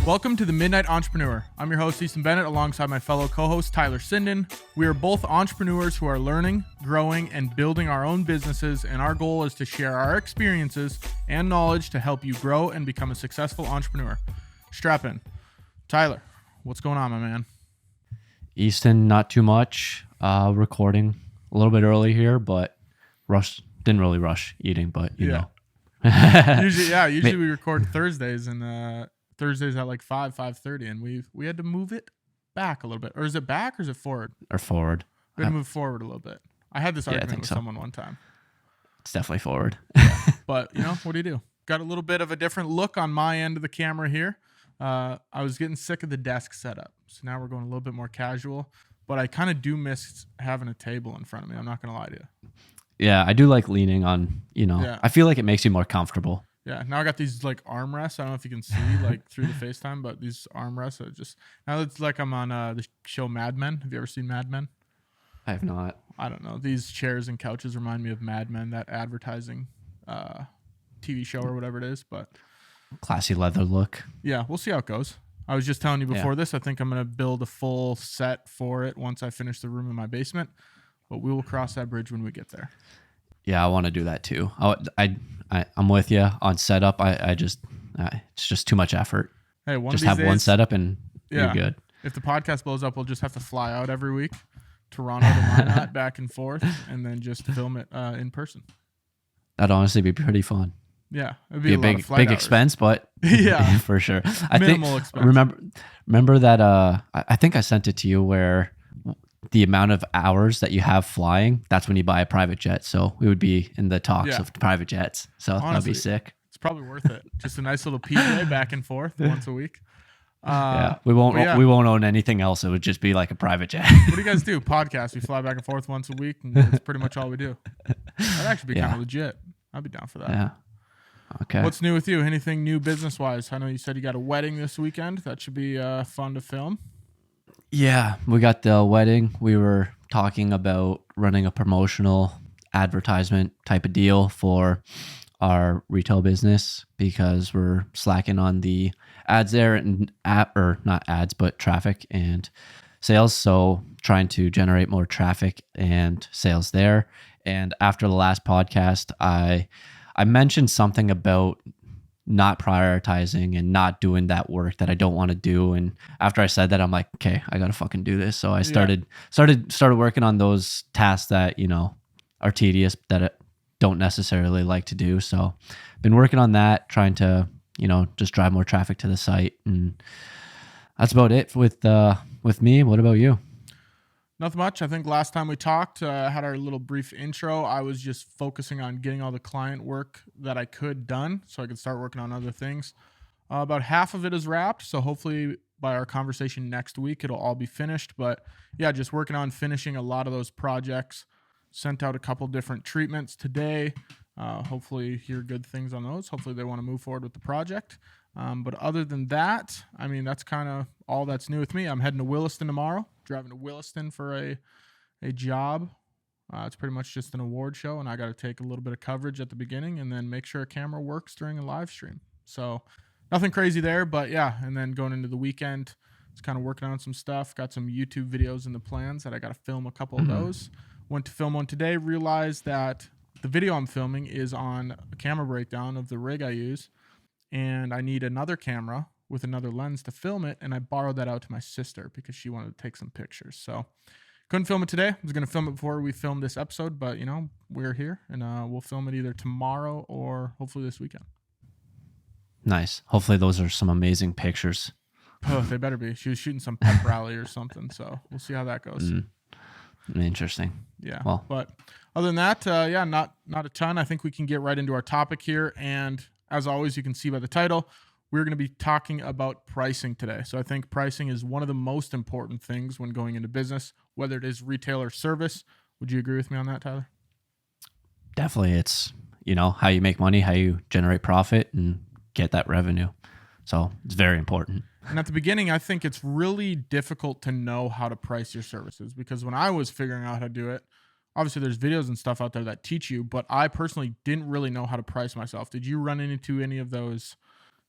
Welcome to the Midnight Entrepreneur. I'm your host, Easton Bennett, alongside my fellow co-host, Tyler Sinden. We are both entrepreneurs who are learning, growing, and building our own businesses, and our goal is to share our experiences and knowledge to help you grow and become a successful entrepreneur. Strap in. Tyler, what's going on, my man? Easton, not too much. Recording a little bit early here, but didn't really rush eating, but you know. Usually we record Thursdays, and Thursdays at like 5:30, and we had to move it back a little bit. Or is it back or is it forward? Or forward. We had to move forward a little bit. I had this argument with someone one time. It's definitely forward. But, what do you do? Got a little bit of a different look on my end of the camera here. I was getting sick of the desk setup, so now we're going a little bit more casual. But I kind of do miss having a table in front of me. I'm not going to lie to you. Yeah, I do like leaning on, I feel like it makes you more comfortable. Yeah, now I got these like armrests. I don't know if you can see like through the FaceTime, but these armrests are just, now it's like I'm on the show Mad Men. Have you ever seen Mad Men? I have not. I don't know. These chairs and couches remind me of Mad Men, that advertising TV show or whatever it is. But classy leather look. Yeah, we'll see how it goes. I was just telling you before this, I think I'm going to build a full set for it once I finish the room in my basement, but we will cross that bridge when we get there. Yeah, I want to do that too. I'm with you on setup. It's just too much effort. Hey, just have one setup and you're good. If the podcast blows up, we'll just have to fly out every week, Toronto to Minot, back and forth, and then just film it in person. That'd honestly be pretty fun. Yeah, it'd be a big expense, but yeah, for sure. Minimal expense. Remember that? I think I sent it to you where the amount of hours that you have flying, that's when you buy a private jet. So we would be in the talks of private jets. So honestly, that'd be sick. It's probably worth it. Just a nice little PJ back and forth once a week. We won't own anything else. It would just be like a private jet. What do you guys do? Podcast. We fly back and forth once a week, and that's pretty much all we do. That'd actually be kind of legit. I'd be down for that. Yeah. Okay. What's new with you? Anything new business-wise? I know you said you got a wedding this weekend. That should be fun to film. Yeah, we got the wedding. We were talking about running a promotional advertisement type of deal for our retail business because we're slacking on the ads there and not ads, but traffic and sales. So trying to generate more traffic and sales there. And after the last podcast, I mentioned something about not prioritizing and not doing that work that I don't want to do. And after I said that, I'm like, okay, I got to fucking do this. So I started working on those tasks that, are tedious, that I don't necessarily like to do. So been working on that, trying to, just drive more traffic to the site. And that's about it with me. What about you? Nothing much. I think last time we talked, had our little brief intro. I was just focusing on getting all the client work that I could done so I could start working on other things. About half of it is wrapped, so hopefully by our conversation next week, it'll all be finished. But yeah, just working on finishing a lot of those projects. Sent out a couple different treatments today. Hopefully hear good things on those. Hopefully they want to move forward with the project. But other than that, that's kind of all that's new with me. I'm heading to Williston tomorrow, driving to Williston for a job. It's pretty much just an award show, and I got to take a little bit of coverage at the beginning and then make sure a camera works during a live stream. So nothing crazy there, but yeah. And then going into the weekend, it's kind of working on some stuff. Got some YouTube videos in the plans that I got to film a couple of those. Went to film one today, realized that the video I'm filming is on a camera breakdown of the rig I use. And I need another camera with another lens to film it, and I borrowed that out to my sister because she wanted to take some pictures. So couldn't film it today. I was going to film it before we filmed this episode, but we're here, and we'll film it either tomorrow or hopefully this weekend. Nice. Hopefully those are some amazing pictures. Oh, they better be. She was shooting some pep rally or something, so we'll see how that goes. Interesting. Yeah. Well, but other than that, not a ton. I think we can get right into our topic here, and as always, you can see by the title, we're going to be talking about pricing today. So I think pricing is one of the most important things when going into business, whether it is retail or service. Would you agree with me on that, Tyler? Definitely. It's, how you make money, how you generate profit and get that revenue. So it's very important. And at the beginning, I think it's really difficult to know how to price your services because when I was figuring out how to do it, obviously there's videos and stuff out there that teach you, but I personally didn't really know how to price myself. Did you run into any of those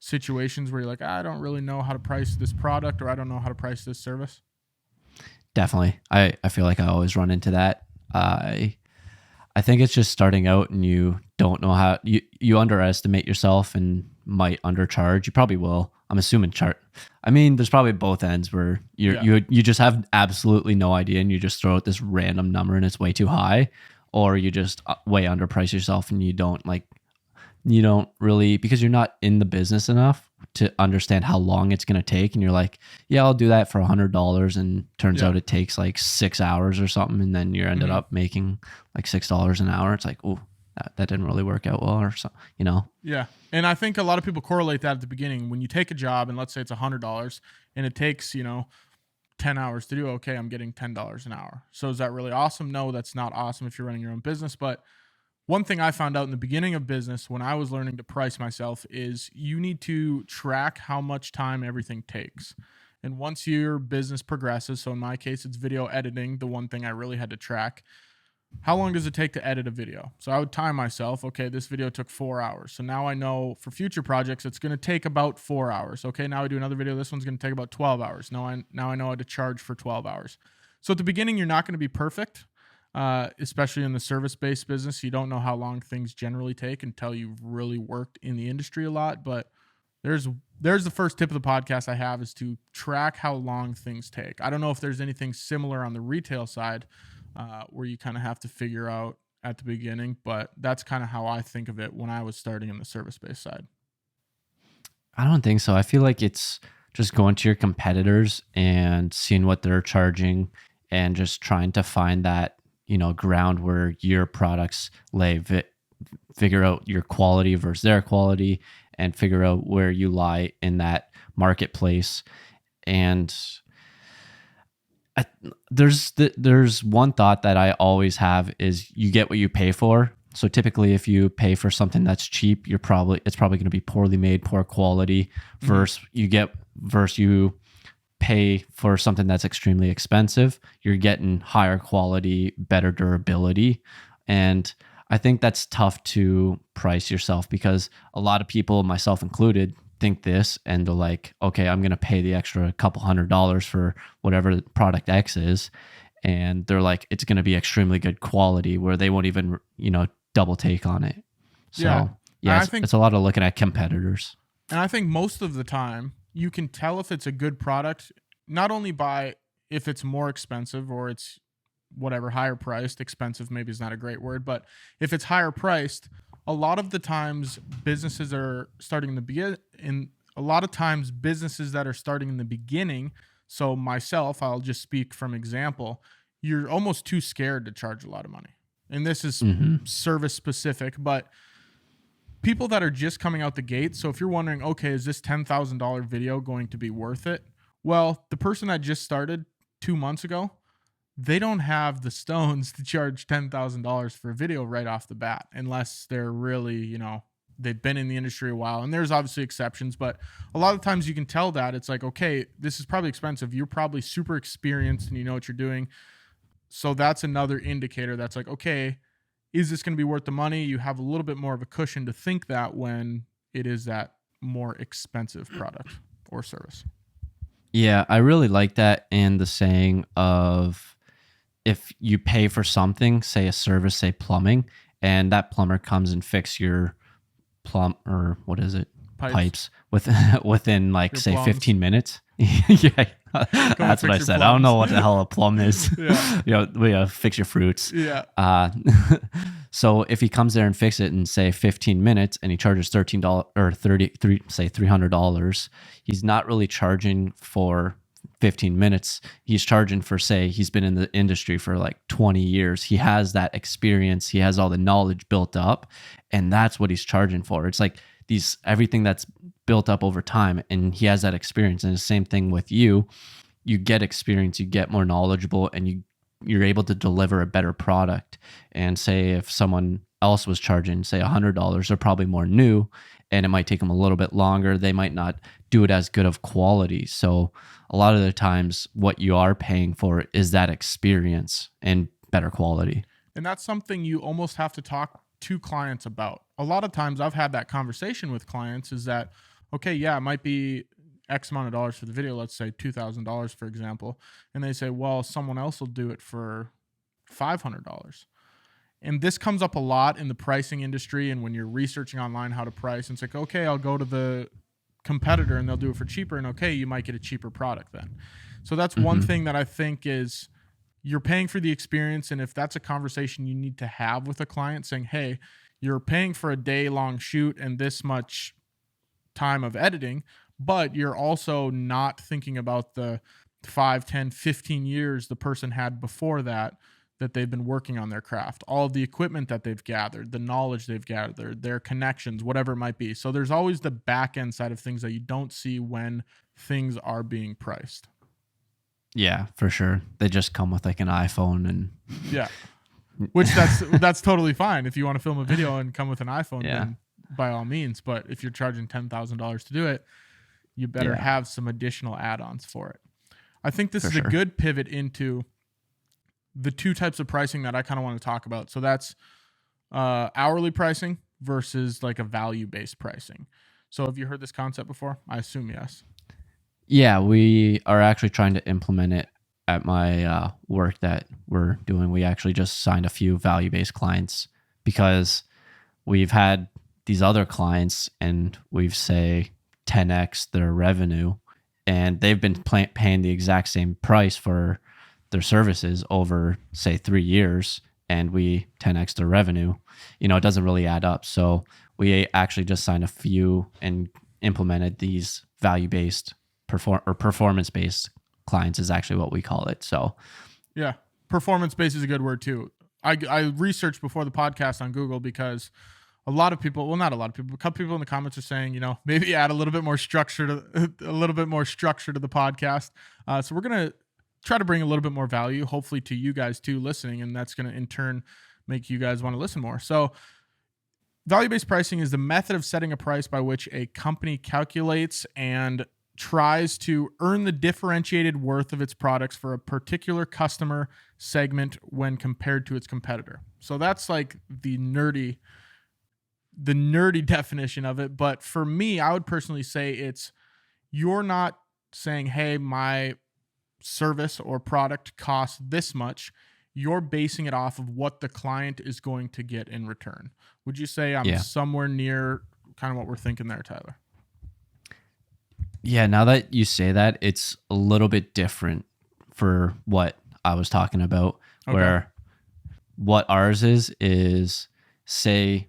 situations where you're like, I don't really know how to price this product, or I don't know how to price this service? Definitely. I feel like I always run into that. I think it's just starting out and you don't know how you underestimate yourself and might undercharge. You probably will. I'm assuming chart. I mean, there's probably both ends where Yeah. you just have absolutely no idea and you just throw out this random number and it's way too high, or you just way underprice yourself and you don't really, because you're not in the business enough to understand how long it's going to take, and you're like, yeah, I'll do that for $100, and turns Yeah. out it takes like 6 hours or something, and then you ended Mhm. up making like $6 an hour. It's like, oh, that didn't really work out well, or so, you know. Yeah. And I think a lot of people correlate that at the beginning. When you take a job and let's say it's $100 and it takes, 10 hours to do, okay, I'm getting $10 an hour. So is that really awesome? No, that's not awesome if you're running your own business. But one thing I found out in the beginning of business when I was learning to price myself is you need to track how much time everything takes. And once your business progresses, so in my case, it's video editing, the one thing I really had to track. How long does it take to edit a video? So I would time myself. Okay, this video took 4 hours. So now I know for future projects, it's going to take about 4 hours. Okay, now I do another video. This one's going to take about 12 hours. Now I know how to charge for 12 hours. So at the beginning, you're not going to be perfect, especially in the service-based business. You don't know how long things generally take until you've really worked in the industry a lot. But there's there's the first tip of the podcast I have is to track how long things take. I don't know if there's anything similar on the retail side where you kind of have to figure out at the beginning, but that's kind of how I think of it when I was starting in the service-based side. I don't think so. I feel like it's just going to your competitors and seeing what they're charging and just trying to find that, ground where your products lay, figure out your quality versus their quality, and figure out where you lie in that marketplace. And there's one thought that I always have is you get what you pay for. So typically, if you pay for something that's cheap, it's probably going to be poorly made, poor quality. Mhm. Versus you pay for something that's extremely expensive, you're getting higher quality, better durability. And I think that's tough to price yourself because a lot of people, myself included, think this and they're like, okay, I'm going to pay the extra couple $100 for whatever product X is. And they're like, it's going to be extremely good quality where they won't even, double take on it. Yeah. So And yeah, I think it's a lot of looking at competitors. and I think most of the time you can tell if it's a good product not only by if it's more expensive or it's whatever higher priced. Expensive maybe is not a great word, but if it's higher priced, a lot of the times businesses are starting in the begin in a lot of times businesses that are starting in the beginning, so myself, I'll just speak from example, you're almost too scared to charge a lot of money. And this is Hmm. service specific, but people that are just coming out the gate. So if you're wondering, okay, is this $10,000 video going to be worth it? Well, the person that just started 2 months ago, they don't have the stones to charge $10,000 for a video right off the bat, unless they're really, they've been in the industry a while. And there's obviously exceptions, but a lot of times you can tell that it's like, okay, this is probably expensive. You're probably super experienced and you know what you're doing. So that's another indicator that's like, okay, is this going to be worth the money? You have a little bit more of a cushion to think that when it is that more expensive product or service. Yeah, I really like that and the saying of if you pay for something, say a service, say plumbing, and that plumber comes and fix your plumb or what is it? Pipes, Pipes within like your say plums. 15 minutes. Yeah. Come and That's what fix I your said. I don't plums. know what the hell a plum is. Yeah. We fix your fruits. Yeah. Uh, so if he comes there and fix it in say 15 minutes and he charges $13 or 33, say $300, he's not really charging for 15 minutes. He's charging for, say, he's been in the industry for like 20 years. He has that experience. He has all the knowledge built up, and that's what he's charging for. It's like everything that's built up over time, and he has that experience. And the same thing with you. You get experience, you get more knowledgeable, and you're able to deliver a better product. And say if someone else was charging, say $100, they're probably more new, and it might take them a little bit longer. They might not do it as good of quality. So a lot of the times, what you are paying for is that experience and better quality. And that's something you almost have to talk to clients about. A lot of times I've had that conversation with clients is that, okay, yeah, it might be X amount of dollars for the video, let's say $2,000, for example. And they say, well, someone else will do it for $500. And this comes up a lot in the pricing industry. And when you're researching online how to price, and it's like, okay, I'll go to the competitor and they'll do it for cheaper. And okay, you might get a cheaper product then. So that's one thing that I think is you're paying for the experience. And if that's a conversation you need to have with a client saying, hey, you're paying for a day long shoot and this much time of editing, but you're also not thinking about the 5, 10, 15 years the person had before that they've been working on their craft, all of the equipment that they've gathered, the knowledge they've gathered, their connections, whatever it might be. So there's always the back end side of things that you don't see when things are being priced. Yeah, for sure. They just come with like an iPhone and yeah, which that's totally fine. If you want to film a video and come with an iPhone, then by all means. But if you're charging $10,000 to do it, you better have some additional add-ons for it. I think this is a good pivot into the two types of pricing that I kind of want to talk about. So that's hourly pricing versus like a value-based pricing. So have you heard this concept before? I assume yes. Yeah, we are actually trying to implement it at my work that we're doing. We actually just signed a few value-based clients because we've had these other clients and we've say 10x their revenue, and they've been paying the exact same price for their services over say 3 years, and we 10x their revenue. It doesn't really add up. So we actually just signed a few and implemented these value-based performance-based clients is actually what we call it. So yeah, performance-based is a good word too. I researched before the podcast on Google because a lot of people, well, not a lot of people, a couple people in the comments are saying, maybe add a little bit more structure to the podcast. So we're going to try to bring a little bit more value, hopefully to you guys too listening. And that's going to in turn make you guys want to listen more. So value-based pricing is the method of setting a price by which a company calculates and tries to earn the differentiated worth of its products for a particular customer segment when compared to its competitor. So that's like the nerdy definition of it. But for me, I would personally say you're not saying, hey, my service or product costs this much. You're basing it off of what the client is going to get in return. Would you say I'm somewhere near kind of what we're thinking there, Tyler? Yeah, now that you say that, it's a little bit different for what I was talking about, where what ours is say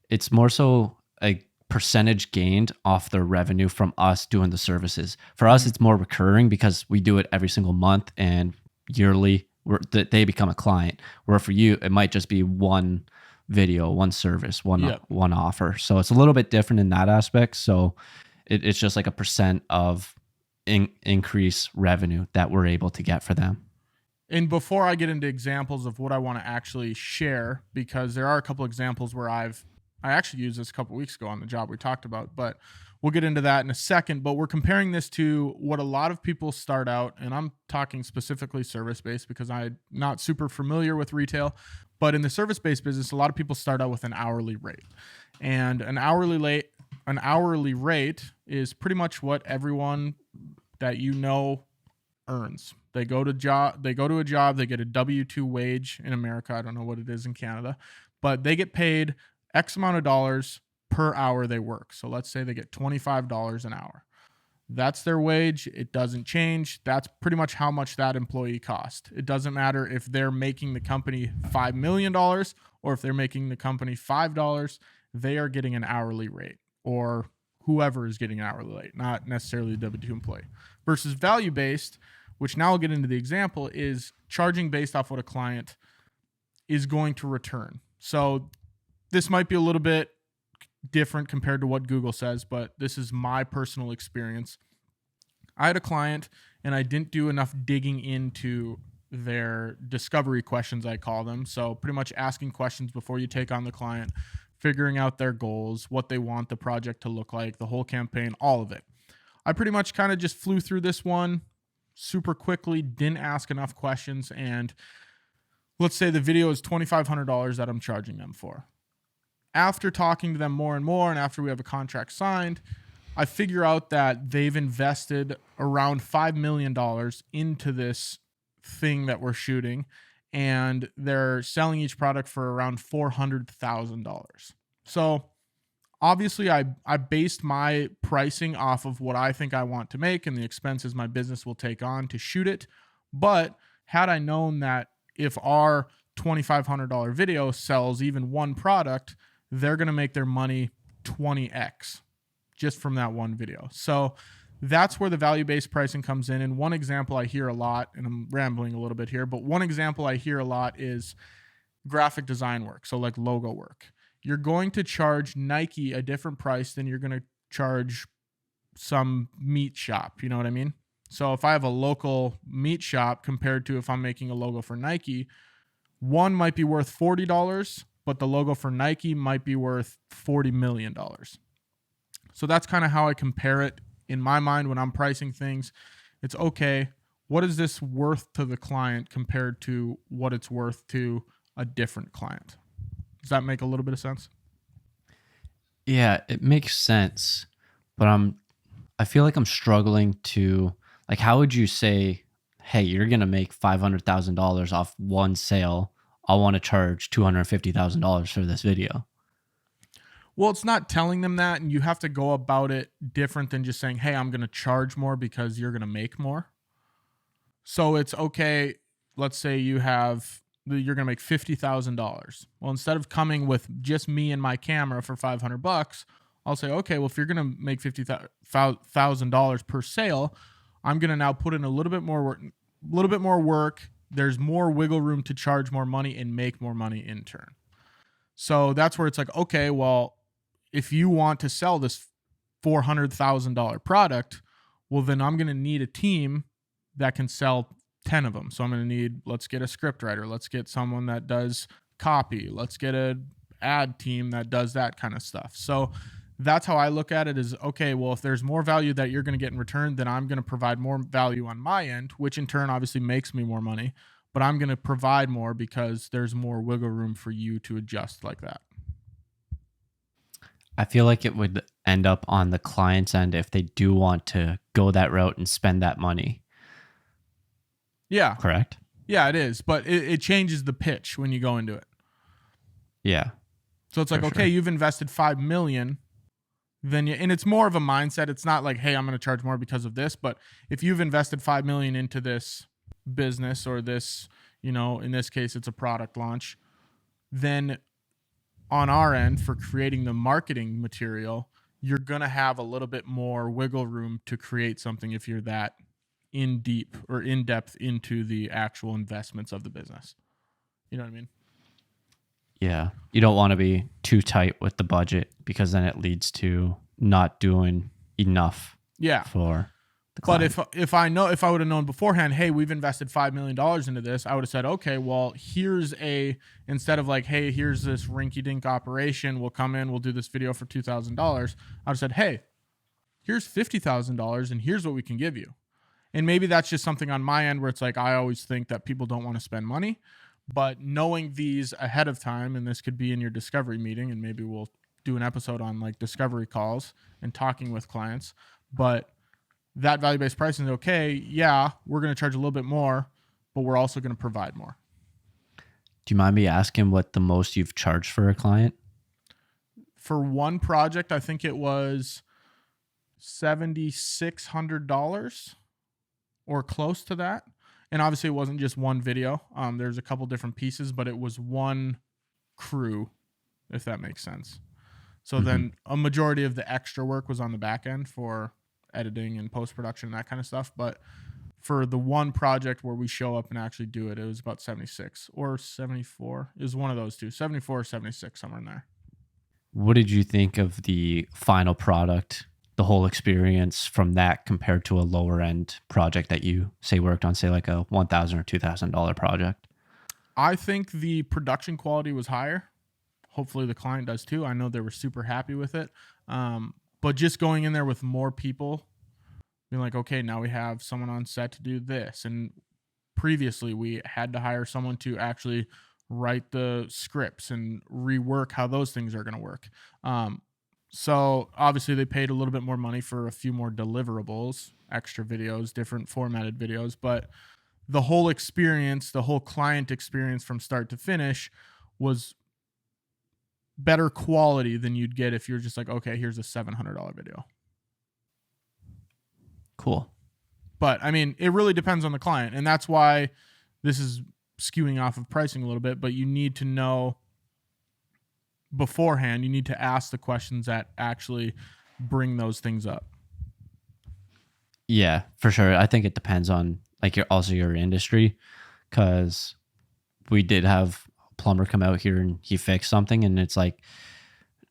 it's more so a percentage gained off the revenue from us doing the services. For us, it's more recurring because we do it every single month and yearly they become a client. Where for you, it might just be one video, one service, one offer. So it's a little bit different in that aspect. So it's just like a percent of increase revenue that we're able to get for them. And before I get into examples of what I want to actually share, because there are a couple examples where I actually used this a couple weeks ago on the job we talked about, but we'll get into that in a second. But we're comparing this to what a lot of people start out, and I'm talking specifically service-based because I'm not super familiar with retail, but in the service-based business, a lot of people start out with an hourly rate. And an hourly rate is pretty much what everyone that earns. They go to a job, they get a W-2 wage in America. I don't know what it is in Canada, but they get paid X amount of dollars per hour they work. So let's say they get $25 an hour. That's their wage. It doesn't change. That's pretty much how much that employee cost. It doesn't matter if they're making the company $5 million or if they're making the company $5, they are getting an hourly rate, or whoever is getting an hourly rate, not necessarily the W-2 employee. Versus value-based, which now I'll get into the example, is charging based off what a client is going to return. So this might be a little bit different compared to what Google says, but this is my personal experience. I had a client and I didn't do enough digging into their discovery questions, I call them. So pretty much asking questions before you take on the client, figuring out their goals, what they want the project to look like, the whole campaign, all of it. I pretty much kind of just flew through this one super quickly, didn't ask enough questions, and let's say the video is $2,500 that I'm charging them for. After talking to them more and more, and after we have a contract signed, I figure out that they've invested around $5 million into this thing that we're shooting, and they're selling each product for around $400,000. So obviously, I based my pricing off of what I think I want to make and the expenses my business will take on to shoot it. But had I known that if our $2,500 video sells even one product, they're going to make their money 20x just from that one video. So that's where the value-based pricing comes in. And one example I hear a lot, and I'm rambling a little bit here, but one example I hear a lot is graphic design work. So like logo work. You're going to charge Nike a different price than you're going to charge some meat shop. You know what I mean? So if I have a local meat shop compared to if I'm making a logo for Nike, one might be worth $40, but the logo for Nike might be worth $40 million. So that's kind of how I compare it in my mind when I'm pricing things. It's okay, what is this worth to the client compared to what it's worth to a different client? Does that make a little bit of sense? Yeah, it makes sense, but I feel like I'm struggling to, like, how would you say, hey, you're gonna make $500,000 off one sale. I want to charge $250,000 for this video. Well, it's not telling them that, and you have to go about it different than just saying, hey, I'm going to charge more because you're going to make more. So it's okay. Let's say you're going to make $50,000. Well, instead of coming with just me and my camera for $500, I'll say, okay, well, if you're going to make $50,000 per sale, I'm going to now put in a little bit more work. There's more wiggle room to charge more money and make more money in turn. So that's where it's like, okay, well, if you want to sell this $400,000 product, well, then I'm going to need a team that can sell 10 of them. So I'm going to need, let's get a script writer. Let's get someone that does copy. Let's get an ad team that does that kind of stuff. So that's how I look at it is, okay, well, if there's more value that you're going to get in return, then I'm going to provide more value on my end, which in turn obviously makes me more money, but I'm going to provide more because there's more wiggle room for you to adjust like that. I feel like it would end up on the client's end if they do want to go that route and spend that money. Yeah. Correct? Yeah, it is. But it changes the pitch when you go into it. Yeah. So it's like, okay, sure. You've invested $5 million, and it's more of a mindset. It's not like, hey, I'm going to charge more because of this. But if you've invested $5 million into this business or this, in this case, it's a product launch, then on our end for creating the marketing material, you're going to have a little bit more wiggle room to create something if you're that in depth into the actual investments of the business. You know what I mean? Yeah. You don't want to be too tight with the budget because then it leads to not doing enough Yeah. for the client. But if I would have known beforehand, hey, we've invested $5 million into this, I would have said, okay, well, instead of like, hey, here's this rinky dink operation, we'll come in, we'll do this video for $2,000. I would have said, hey, here's $50,000 and here's what we can give you. And maybe that's just something on my end where it's like, I always think that people don't want to spend money, but knowing these ahead of time, and this could be in your discovery meeting, and maybe we'll do an episode on like discovery calls and talking with clients, but that value-based pricing is okay. Yeah, we're going to charge a little bit more, but we're also going to provide more. Do you mind me asking what the most you've charged for a client? For one project, I think it was $7,600 or close to that. And obviously it wasn't just one video. There's a couple different pieces, but it was one crew, if that makes sense. So then a majority of the extra work was on the back end for editing and post-production and that kind of stuff. But for the one project where we show up and actually do it, it was about 76 or 74. It was one of those two, 74 or 76, somewhere in there. What did you think of the final product, the whole experience from that compared to a lower end project that you say worked on, say like a $1,000 or $2,000 project? I think the production quality was higher. Hopefully the client does too. I know they were super happy with it. But just going in there with more people, being like, okay, now we have someone on set to do this. And previously we had to hire someone to actually write the scripts and rework how those things are going to work. So obviously they paid a little bit more money for a few more deliverables, extra videos, different formatted videos, but the whole experience, the whole client experience from start to finish was better quality than you'd get if you're just like, okay, here's a $700 video. Cool. But I mean, it really depends on the client. And that's why this is skewing off of pricing a little bit, but you need to know beforehand, you need to ask the questions that actually bring those things up. Yeah, for sure. I think it depends on like your industry, because we did have a plumber come out here and he fixed something, and it's like,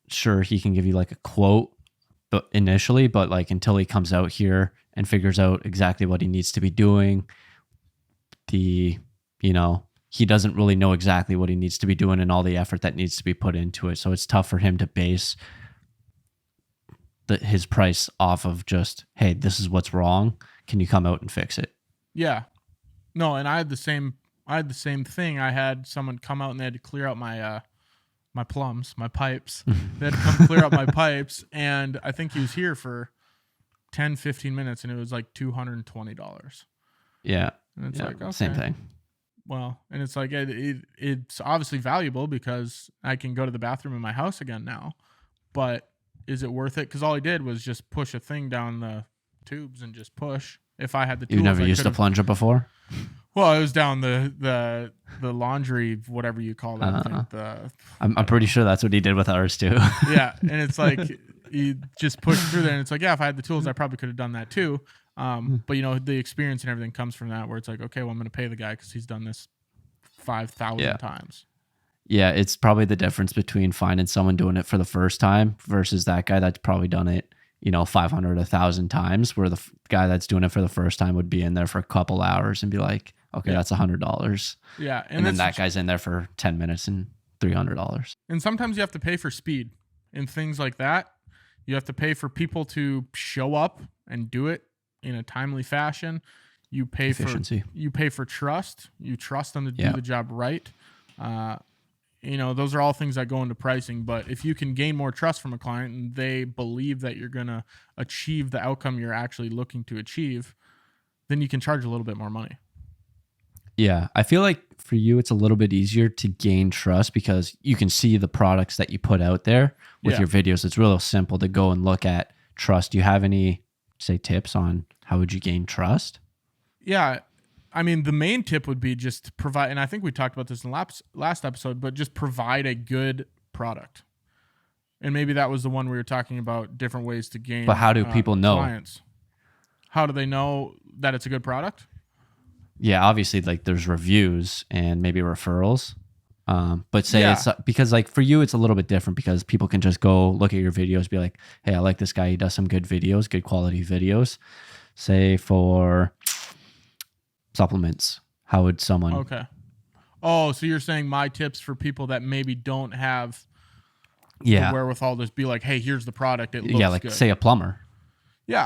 sure, he can give you like a quote but initially, but like until he comes out here and figures out exactly what he needs to be doing, he doesn't really know exactly what he needs to be doing and all the effort that needs to be put into it. So it's tough for him to base his price off of just, hey, this is what's wrong. Can you come out and fix it? Yeah. No, and I had the same thing. I had someone come out and they had to clear out my my plums, my pipes. They had to come clear out my pipes, and I think he was here for 10, 15 minutes, and it was like $220. Yeah. And it's like, okay. Same thing. Well, and it's like it's obviously valuable because I can go to the bathroom in my house again now, but is it worth it? Because all he did was just push a thing down the tubes and just push. If I had the tools, You've never used a plunger before? Well, it was down the laundry, whatever you call that. I think I'm pretty sure that's what he did with ours too. Yeah, and it's like you just push through there, and it's like, yeah, if I had the tools, I probably could have done that too. But the experience and everything comes from that, where it's like, okay, well, I'm going to pay the guy because he's done this 5,000 times. Yeah, it's probably the difference between finding someone doing it for the first time versus that guy that's probably done it, 500, 1,000 times, where the guy that's doing it for the first time would be in there for a couple hours and be like, okay, that's $100. Yeah. And then that guy's in there for 10 minutes and $300. And sometimes you have to pay for speed and things like that. You have to pay for people to show up and do it in a timely fashion. You pay Efficiency. for trust. You trust them to do the job right. Those are all things that go into pricing. But if you can gain more trust from a client and they believe that you're going to achieve the outcome you're actually looking to achieve, then you can charge a little bit more money. Yeah, I feel like for you, it's a little bit easier to gain trust because you can see the products that you put out there with your videos. It's real simple to go and look at trust. Do you have any, say, tips on how would you gain trust? Yeah. I mean, the main tip would be just to provide, and I think we talked about this in the last episode, but just provide a good product. And maybe that was the one we were talking about, different ways to gain. But how do people know? Clients. How do they know that it's a good product? Yeah, obviously, like there's reviews and maybe referrals. But say it's because like for you, it's a little bit different because people can just go look at your videos, be like, hey, I like this guy. He does some good videos, good quality videos. Say for supplements, how would someone? Okay. Oh, so you're saying my tips for people that maybe don't have the wherewithal to be like, hey, here's the product. It looks good. Say a plumber. Yeah,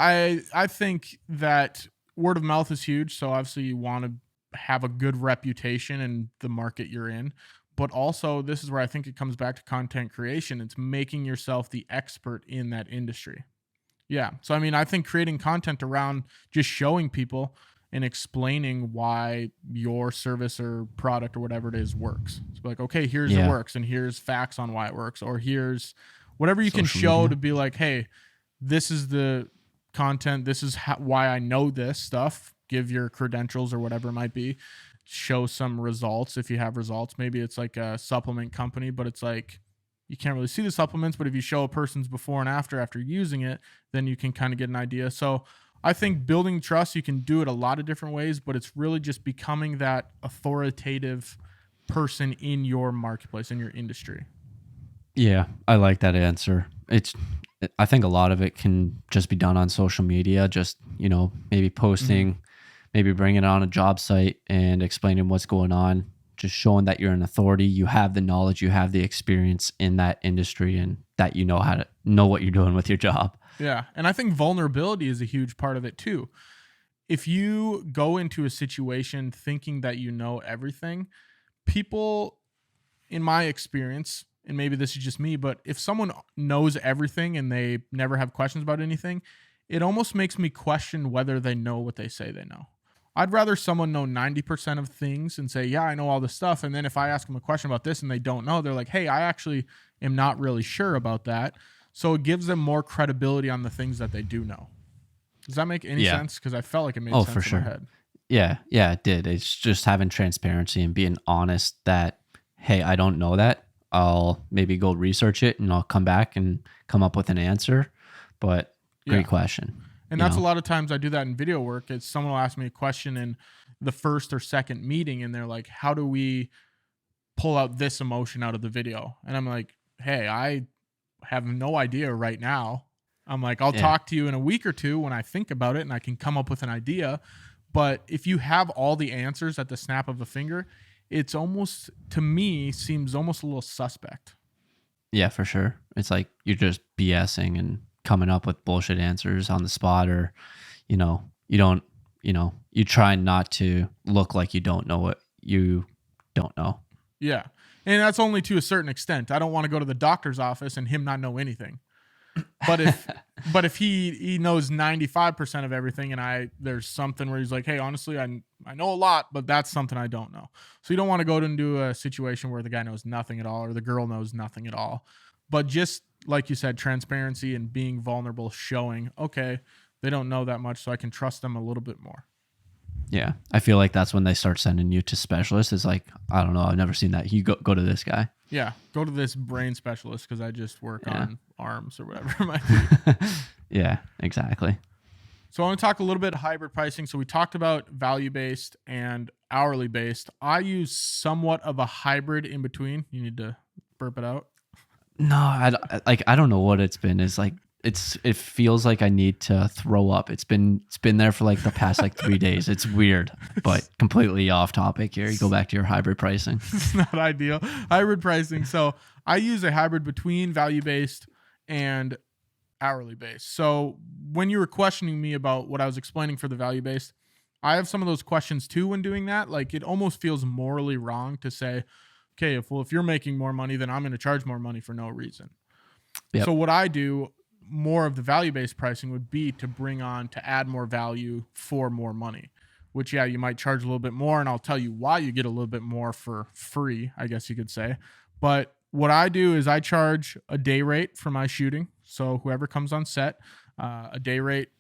I think that word of mouth is huge. So obviously you want to have a good reputation in the market you're in. But also this is where I think it comes back to content creation. It's making yourself the expert in that industry. Yeah. So, I mean, I think creating content around just showing people and explaining why your service or product or whatever it is works. It's like, okay, here's it works, and here's facts on why it works, or here's whatever you can show to be like, hey, this is the content. This is why I know this stuff. Give your credentials or whatever it might be. Show some results if you have results. Maybe it's like a supplement company, but it's like you can't really see the supplements, but if you show a person's before and after using it, then you can kind of get an idea. So I think building trust, you can do it a lot of different ways, but it's really just becoming that authoritative person in your marketplace, in your industry. Yeah, I like that answer. I think a lot of it can just be done on social media, just, maybe posting, maybe bringing it on a job site and explaining what's going on, just showing that you're an authority, you have the knowledge, you have the experience in that industry, and that you know how to know what you're doing with your job. Yeah. And I think vulnerability is a huge part of it too. If you go into a situation thinking that you know everything, people, in my experience, and maybe this is just me, but if someone knows everything and they never have questions about anything, it almost makes me question whether they know what they say they know. I'd rather someone know 90% of things and say, yeah, I know all this stuff. And then if I ask them a question about this and they don't know, they're like, hey, I actually am not really sure about that. So it gives them more credibility on the things that they do know. Does that make any Yeah. sense? Because I felt like it made Oh, sense for in sure. my head. Yeah, it did. It's just having transparency and being honest that, hey, I don't know that. I'll maybe go research it and I'll come back and come up with an answer. But Yeah. great question. And that's a lot of times I do that in video work. It's someone will ask me a question in the first or second meeting and they're like, how do we pull out this emotion out of the video? And I'm like, hey, I have no idea right now. I'm like, I'll Yeah. talk to you in a week or two when I think about it and I can come up with an idea. But if you have all the answers at the snap of a finger, it's almost, to me, seems almost a little suspect. Yeah, for sure. It's like you're just BSing and coming up with bullshit answers on the spot, or, you don't, you try not to look like you don't know what you don't know. Yeah. And that's only to a certain extent. I don't want to go to the doctor's office and him not know anything. But if he knows 95% of everything and there's something where he's like, hey, honestly, I know a lot, but that's something I don't know. So you don't want to go into a situation where the guy knows nothing at all or the girl knows nothing at all. But just like you said, transparency and being vulnerable, showing, okay, they don't know that much, so I can trust them a little bit more. Yeah. I feel like that's when they start sending you to specialists. It's like, I don't know, I've never seen that. You go to this guy. Yeah, go to this brain specialist because I just work on arms or whatever it might be. Yeah, exactly. So I want to talk a little bit hybrid pricing. So we talked about value-based and hourly-based. I use somewhat of a hybrid in between. You need to burp it out. No, I don't know what it's been. It's like it feels like I need to throw up. It's been there for like the past like 3 days. It's weird, but completely off topic here. You go back to your hybrid pricing. It's not ideal. Hybrid pricing. So I use a hybrid between value-based and hourly-based. So when you were questioning me about what I was explaining for the value-based, I have some of those questions too when doing that. Like it almost feels morally wrong to say, okay, if you're making more money, then I'm going to charge more money for no reason. Yep. So what I do, more of the value-based pricing would be to add more value for more money, which, yeah, you might charge a little bit more, and I'll tell you why you get a little bit more for free, I guess you could say. But what I do is I charge a day rate for my shooting. So whoever comes on set, a day rate.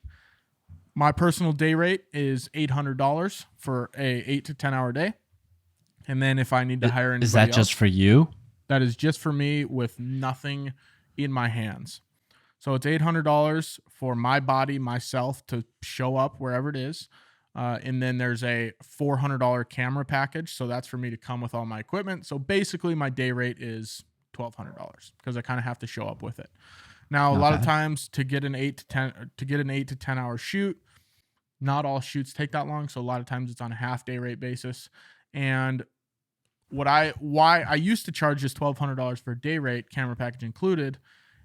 My personal day rate is $800 for a 8 to 10 hour day. And then if I need to hire anybody Is that else, just for you? that is just for me with nothing in my hands. So it's $800 for my body, myself, to show up wherever it is. And then there's a $400 camera package. So that's for me to come with all my equipment. So basically my day rate is $1,200 because I kind of have to show up with it. Now, a lot of times to get an 8 to 10 hour shoot, not all shoots take that long. So a lot of times it's on a half day rate basis. And why I used to charge just $1,200 for a day rate, camera package included.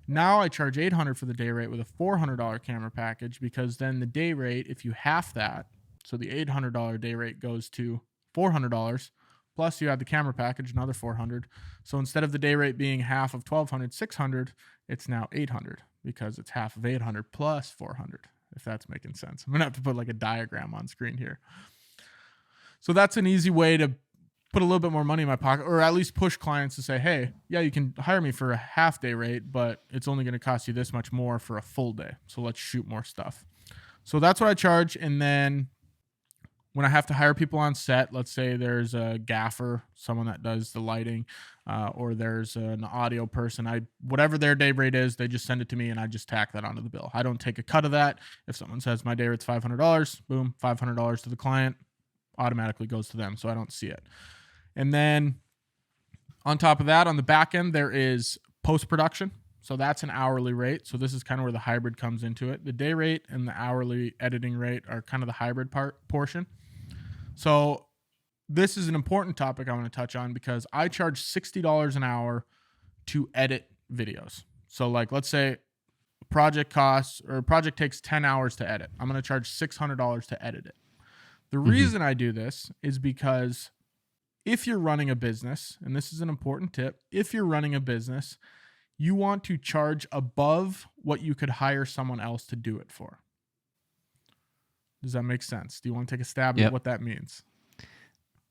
Now I charge $800 for the day rate with a $400 camera package, because then the day rate, if you half that, so the $800 day rate goes to $400, plus you add the camera package, another $400. So instead of the day rate being half of $1,200, $600, it's now $800 because it's half of $800 plus $400, if that's making sense. I'm going to have to put like a diagram on screen here. So that's an easy way to put a little bit more money in my pocket, or at least push clients to say, hey, yeah, you can hire me for a half day rate, but it's only going to cost you this much more for a full day. So let's shoot more stuff. So that's what I charge. And then when I have to hire people on set, let's say there's a gaffer, someone that does the lighting, or there's an audio person, whatever their day rate is, they just send it to me and I just tack that onto the bill. I don't take a cut of that. If someone says my day rate's $500, boom, $500 to the client, automatically goes to them. So I don't see it. And then on top of that, on the back end, there is post-production. So that's an hourly rate. So this is kind of where the hybrid comes into it. The day rate and the hourly editing rate are kind of the hybrid portion. So this is an important topic I want to touch on, because I charge $60 an hour to edit videos. So like, let's say a project takes 10 hours to edit. I'm going to charge $600 to edit it. The reason I do this is because if you're running a business, and this is an important tip, if you're running a business, you want to charge above what you could hire someone else to do it for. Does that make sense? Do you want to take a stab at what that means?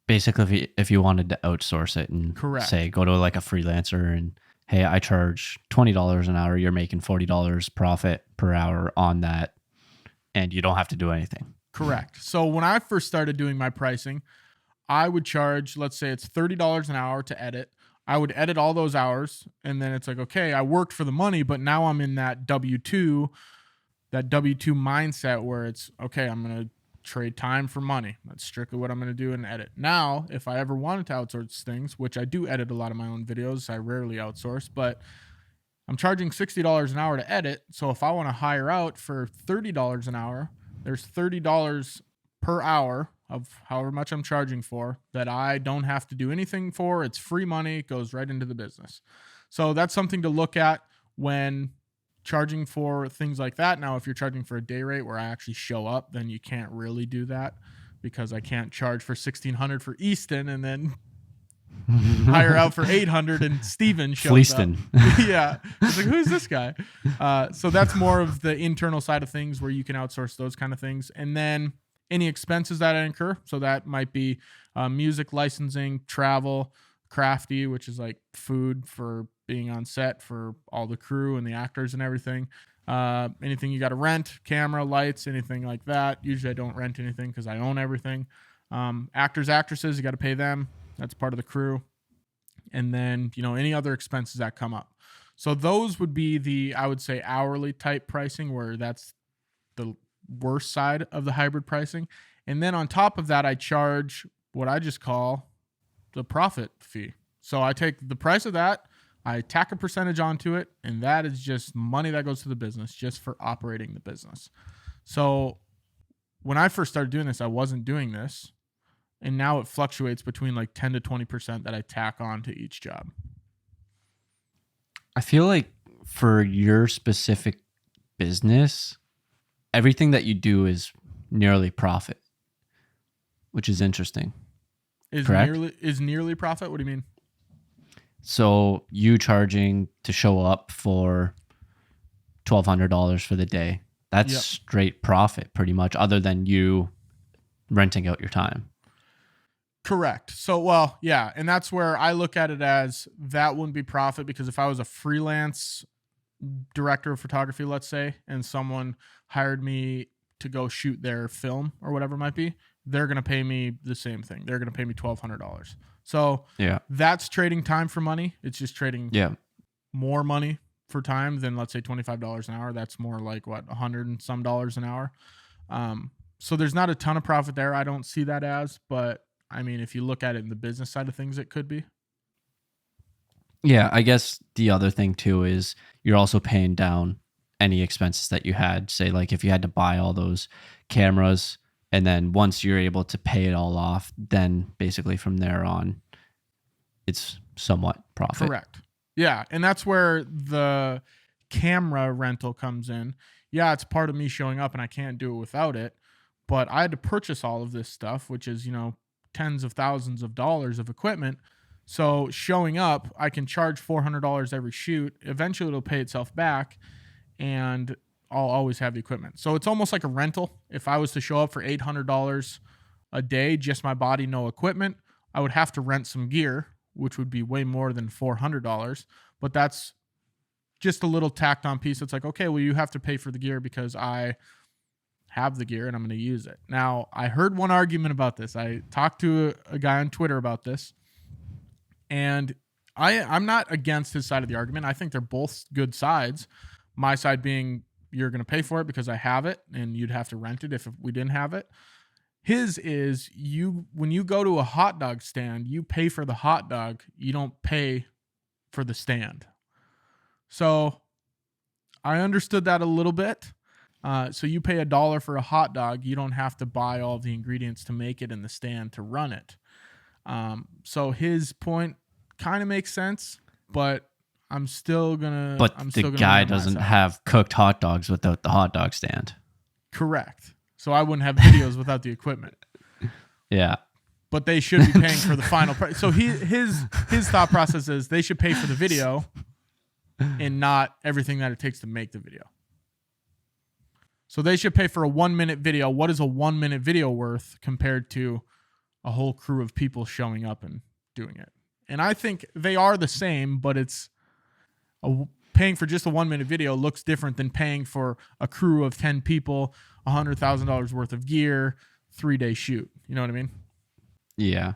Basically, if you wanted to outsource it and Correct. say go to like a freelancer and, hey, I charge $20 an hour, you're making $40 profit per hour on that, and you don't have to do anything. Correct. So when I first started doing my pricing, I would charge, let's say it's $30 an hour to edit. I would edit all those hours, and then it's like, okay, I worked for the money, but now I'm in that W-2 mindset where it's, okay, I'm going to trade time for money. That's strictly what I'm going to do and edit. Now, if I ever wanted to outsource things, which I do edit a lot of my own videos, I rarely outsource, but I'm charging $60 an hour to edit. So if I want to hire out for $30 an hour, there's $30 per hour of however much I'm charging for that I don't have to do anything for. It's free money. It goes right into the business. So that's something to look at when charging for things like that. Now, if you're charging for a day rate where I actually show up, then you can't really do that because I can't charge for $1,600 for Easton and then hire out for $800 and Steven shows up. Yeah. It's like, who's this guy? So that's more of the internal side of things where you can outsource those kind of things. And then any expenses that I incur. So that might be music licensing, travel, crafty, which is like food for being on set for all the crew and the actors and everything. Anything you got to rent, camera, lights, anything like that. Usually I don't rent anything because I own everything. Actors, actresses, you got to pay them. That's part of the crew. And then, any other expenses that come up. So those would be the, I would say, hourly type pricing, where that's the worst side of the hybrid pricing. And then on top of that, I charge what I just call the profit fee. So I take the price of that, I tack a percentage onto it, and that is just money that goes to the business just for operating the business. So when I first started doing this, I wasn't doing this. And now it fluctuates between like 10 to 20% that I tack on to each job. I feel like for your specific business, everything that you do is nearly profit, which is interesting. Correct? Is nearly profit? What do you mean? So you charging to show up for $1,200 for the day. That's straight profit pretty much, other than you renting out your time. Correct. So, well, yeah. And that's where I look at it as that wouldn't be profit, because if I was a freelance director of photography, let's say, and someone hired me to go shoot their film or whatever it might be, they're going to pay me the same thing. They're going to pay me $1,200. So that's trading time for money. It's just trading more money for time than, let's say, $25 an hour. That's more like what, $100 and some an hour. So there's not a ton of profit there. I don't see that as, but I mean, if you look at it in the business side of things, it could be. Yeah, I guess the other thing too is you're also paying down any expenses that you had. Say, like if you had to buy all those cameras, and then once you're able to pay it all off, then basically from there on, it's somewhat profit. Correct. Yeah, and that's where the camera rental comes in. Yeah, it's part of me showing up, and I can't do it without it. But I had to purchase all of this stuff, which is, tens of thousands of dollars of equipment. So showing up, I can charge $400 every shoot. Eventually it'll pay itself back, and I'll always have the equipment. So it's almost like a rental. If I was to show up for $800 a day, just my body, no equipment, I would have to rent some gear, which would be way more than $400. But that's just a little tacked on piece. It's like, okay, well, you have to pay for the gear because I have the gear and I'm going to use it. Now, I heard one argument about this. I talked to a guy on Twitter about this, and I'm not against his side of the argument. I think they're both good sides. My side being, you're going to pay for it because I have it, and you'd have to rent it if we didn't have it. His is, when you go to a hot dog stand, you pay for the hot dog. You don't pay for the stand. So I understood that a little bit. So you pay $1 for a hot dog. You don't have to buy all the ingredients to make it in the stand to run it. So his point kind of makes sense, but I'm still gonna. But the guy doesn't have cooked hot dogs without the hot dog stand. Correct. So I wouldn't have videos without the equipment. Yeah. but they should be paying for the final price. So his thought process is they should pay for the video and not everything that it takes to make the video. So they should pay for a 1 minute video. What is a 1 minute video worth compared to a whole crew of people showing up and doing it? And I think they are the same, but paying for just a 1 minute video looks different than paying for a crew of 10 people, $100,000 worth of gear, 3-day shoot. You know what I mean? Yeah.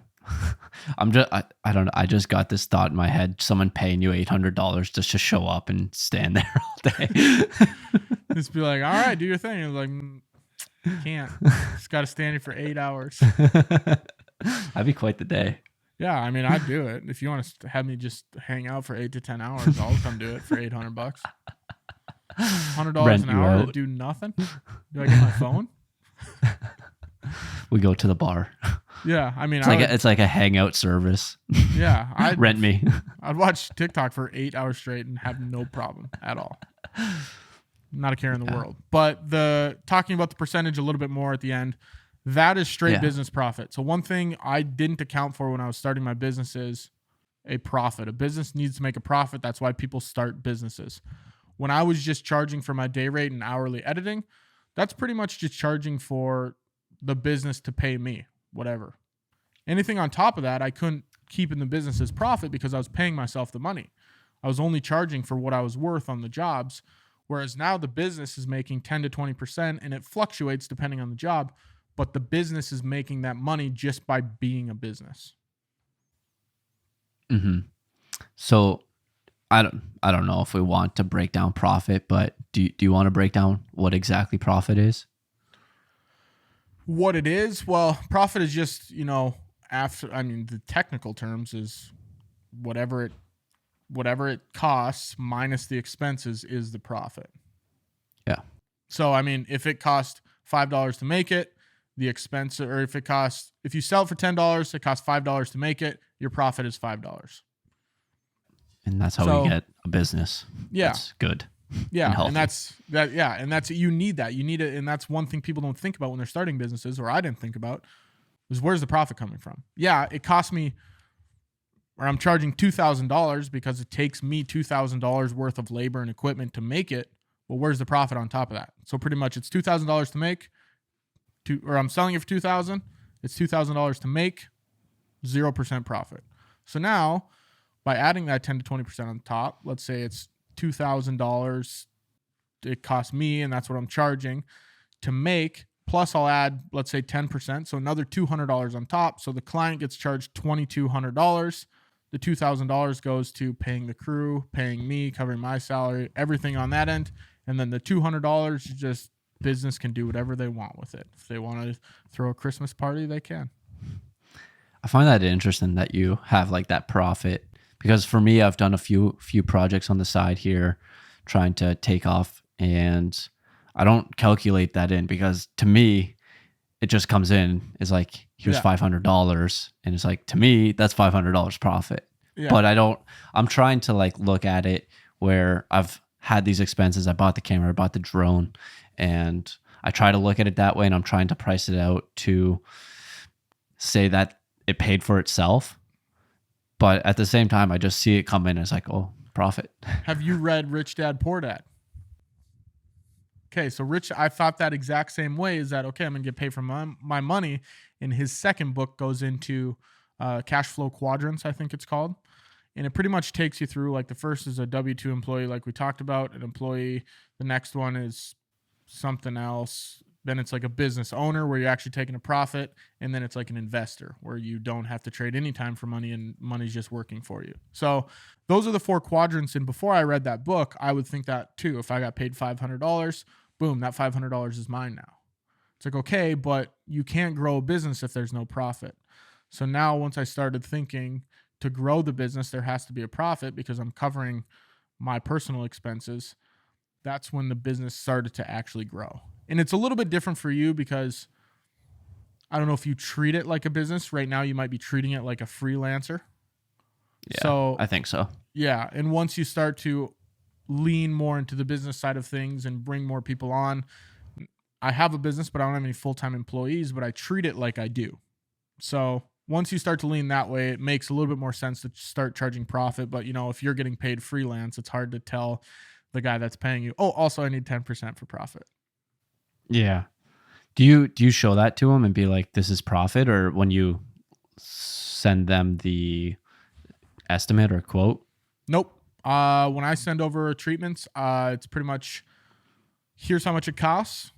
I don't know. I just got this thought in my head. Someone paying you $800 just to show up and stand there all day. Just be like, all right, do your thing. It's like, can't. Just got to stand here for 8 hours. That'd be quite the day. Yeah, I mean, I'd do it. If you want to have me just hang out for 8 to 10 hours, I'll come do it for $800. $100 an hour to do nothing? Do I get my phone? We go to the bar. Yeah, I mean, it's like a hangout service. Yeah, I'd rent me. I'd watch TikTok for 8 hours straight and have no problem at all. Not a care in the world. But talking about the percentage a little bit more at the end, that is straight business profit. So one thing I didn't account for when I was starting my business is a profit. A business needs to make a profit. That's why people start businesses. When I was just charging for my day rate and hourly editing, that's pretty much just charging for the business to pay me, whatever. Anything on top of that, I couldn't keep in the business as profit because I was paying myself the money. I was only charging for what I was worth on the jobs, whereas now the business is making 10 to 20%, and it fluctuates depending on the job, but the business is making that money just by being a business. Mm-hmm. So I don't know if we want to break down profit, but do you want to break down what exactly profit is? What it is? Well, profit is just, the technical terms is whatever it costs minus the expenses is the profit. Yeah. So, I mean, if it costs $5 to make it, the expense, or if you sell it for $10, it costs $5 to make it, your profit is $5. And that's how we get a business. Yeah. That's good. Yeah. And that's that. Yeah. And you need that. You need it. And that's one thing people don't think about when they're starting businesses, or I didn't think about, is where's the profit coming from? Yeah. It cost me, or I'm charging $2,000 because it takes me $2,000 worth of labor and equipment to make it. Well, where's the profit on top of that? So pretty much it's $2,000 to make, or I'm selling it for $2,000. It's $2,000 to make, 0% profit. So now by adding that 10 to 20% on top, let's say it's $2,000 it costs me, and that's what I'm charging to make, plus I'll add, let's say 10%, so another $200 on top. So the client gets charged $2,200. The $2,000 goes to paying the crew, paying me, covering my salary, everything on that end. And then the $200, just business can do whatever they want with it. If they want to throw a Christmas party, they can. I find that interesting that you have like that profit, because for me, I've done a few projects on the side here trying to take off, and I don't calculate that in, because to me, it just comes in as like, here's $500. And it's like, to me, that's $500 profit. Yeah. But I'm trying to like look at it where I've had these expenses. I bought the camera, I bought the drone, and I try to look at it that way. And I'm trying to price it out to say that it paid for itself. But at the same time, I just see it come in as like, oh, profit. Have you read Rich Dad Poor Dad? Okay, so I thought that exact same way, is that, okay, I'm going to get paid for my money. And his second book goes into cash flow quadrants, I think it's called. And it pretty much takes you through, like the first is a W-2 employee, like we talked about, an employee. The next one is something else. Then it's like a business owner where you're actually taking a profit. And then it's like an investor where you don't have to trade any time for money and money's just working for you. So those are the 4 quadrants. And before I read that book, I would think that too. If I got paid $500, boom, that $500 is mine now. It's like, okay, but you can't grow a business if there's no profit. So now once I started thinking to grow the business, there has to be a profit because I'm covering my personal expenses. That's when the business started to actually grow. And it's a little bit different for you because I don't know if you treat it like a business. Right now, you might be treating it like a freelancer. Yeah, so I think so. Yeah. And once you start to lean more into the business side of things and bring more people on, I have a business, but I don't have any full-time employees, but I treat it like I do. So once you start to lean that way, it makes a little bit more sense to start charging profit. But if you're getting paid freelance, it's hard to tell the guy that's paying you, oh, also I need 10% for profit. Yeah. Do you show that to them and be like, this is profit, or when you send them the estimate or quote? Nope. When I send over treatments, it's pretty much, here's how much it costs.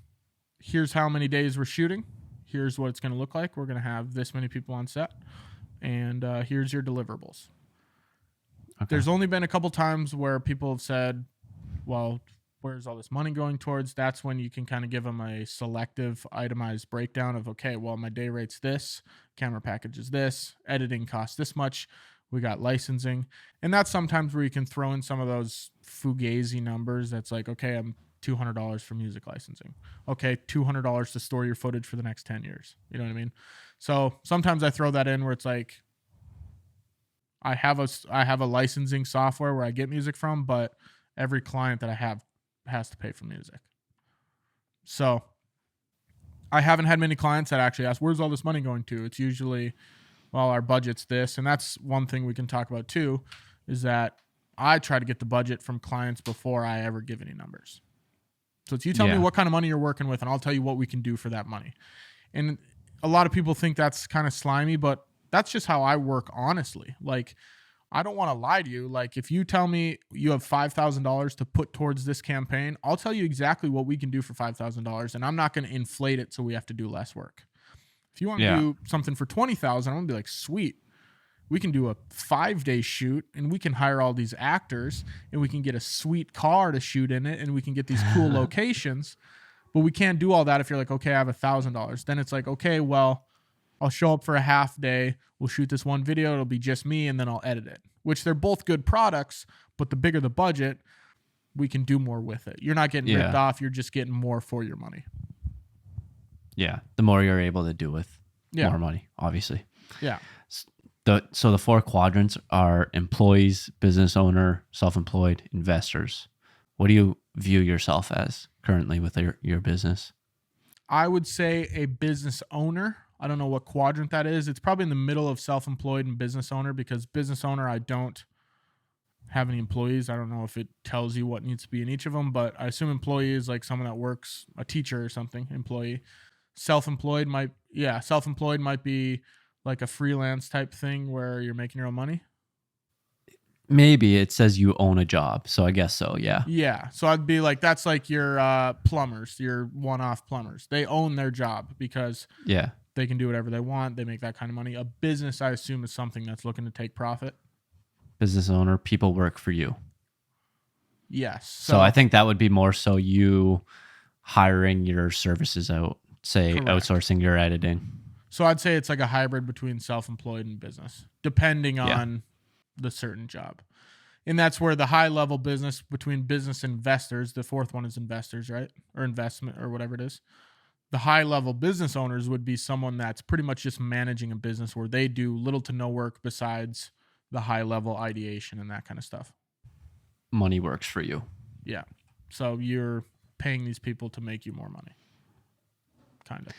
Here's how many days we're shooting. Here's what it's going to look like. We're going to have this many people on set. And here's your deliverables. Okay. There's only been a couple times where people have said, well, where's all this money going towards? That's when you can kind of give them a selective, itemized breakdown of, okay, well, my day rate's this, camera package is this, editing costs this much, we got licensing. And that's sometimes where you can throw in some of those fugazi numbers. That's like, okay, I'm $200 for music licensing. Okay, $200 to store your footage for the next 10 years. You know what I mean? So sometimes I throw that in where it's like, I have a licensing software where I get music from, but every client that I have has to pay for music. So I haven't had many clients that actually ask, where's all this money going to? It's usually, well, our budget's this. And that's one thing we can talk about too, is that I try to get the budget from clients before I ever give any numbers. So it's, you tell me what kind of money you're working with, and I'll tell you what we can do for that money. And a lot of people think that's kind of slimy, but that's just how I work, honestly. Like, I don't want to lie to you. Like, if you tell me you have $5,000 to put towards this campaign, I'll tell you exactly what we can do for $5,000, and I'm not going to inflate it so we have to do less work. If you want to do something for $20,000, I'm going to be like, sweet. We can do a 5-day shoot, and we can hire all these actors, and we can get a sweet car to shoot in it, and we can get these cool locations. But we can't do all that if you're like, okay, I have $1,000. Then it's like, okay, well, I'll show up for a half day. We'll shoot this one video. It'll be just me, and then I'll edit it. Which they're both good products, but the bigger the budget, we can do more with it. You're not getting ripped off. You're just getting more for your money. Yeah, the more you're able to do with more money, obviously. Yeah. So the 4 quadrants are employees, business owner, self-employed, investors. What do you view yourself as currently with your business? I would say a business owner. I don't know what quadrant that is. It's probably in the middle of self-employed and business owner, because business owner, I don't have any employees. I don't know if it tells you what needs to be in each of them, but I assume employee is like someone that works, a teacher or something, employee. Self-employed might be like a freelance type thing where you're making your own money. Maybe it says you own a job, so I guess so. Yeah. Yeah. So I'd be like, that's like your plumbers, your one-off plumbers. They own their job because they can do whatever they want. They make that kind of money. A business, I assume, is something that's looking to take profit. Business owner, people work for you. Yes. So I think that would be more so you hiring your services out, say outsourcing your editing. So I'd say it's like a hybrid between self-employed and business, depending on the certain job. And that's where the high level business between business investors, the fourth one is investors, right? Or investment or whatever it is. The high level business owners would be someone that's pretty much just managing a business where they do little to no work besides the high level ideation and that kind of stuff. Money works for you. Yeah. So you're paying these people to make you more money. Kind of.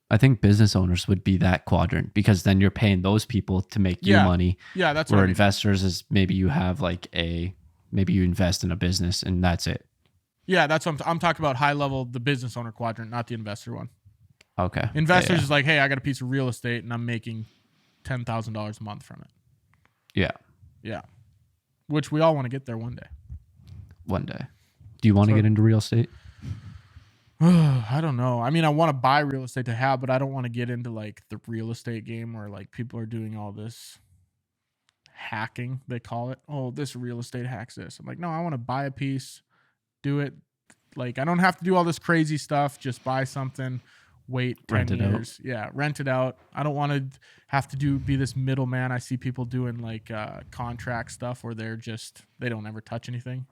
I think business owners would be that quadrant, because then you're paying those people to make you money. Yeah, that's where investors is maybe you have maybe you invest in a business and that's it. Yeah, that's what I'm talking about. High level, the business owner quadrant, not the investor one. Okay. Investors is like, hey, I got a piece of real estate and I'm making $10,000 a month from it. Yeah. Yeah. Which we all want to get there one day. One day. Do you want to get into real estate? I don't know. I mean, I want to buy real estate to have, but I don't want to get into like the real estate game where like people are doing all this hacking, they call it. Oh, this real estate hacks this. I'm like, no, I want to buy a piece, do it. Like, I don't have to do all this crazy stuff. Just buy something, wait 10 years. Yeah, rent it out. I don't want to have to be this middleman. I see people doing like contract stuff where they don't ever touch anything.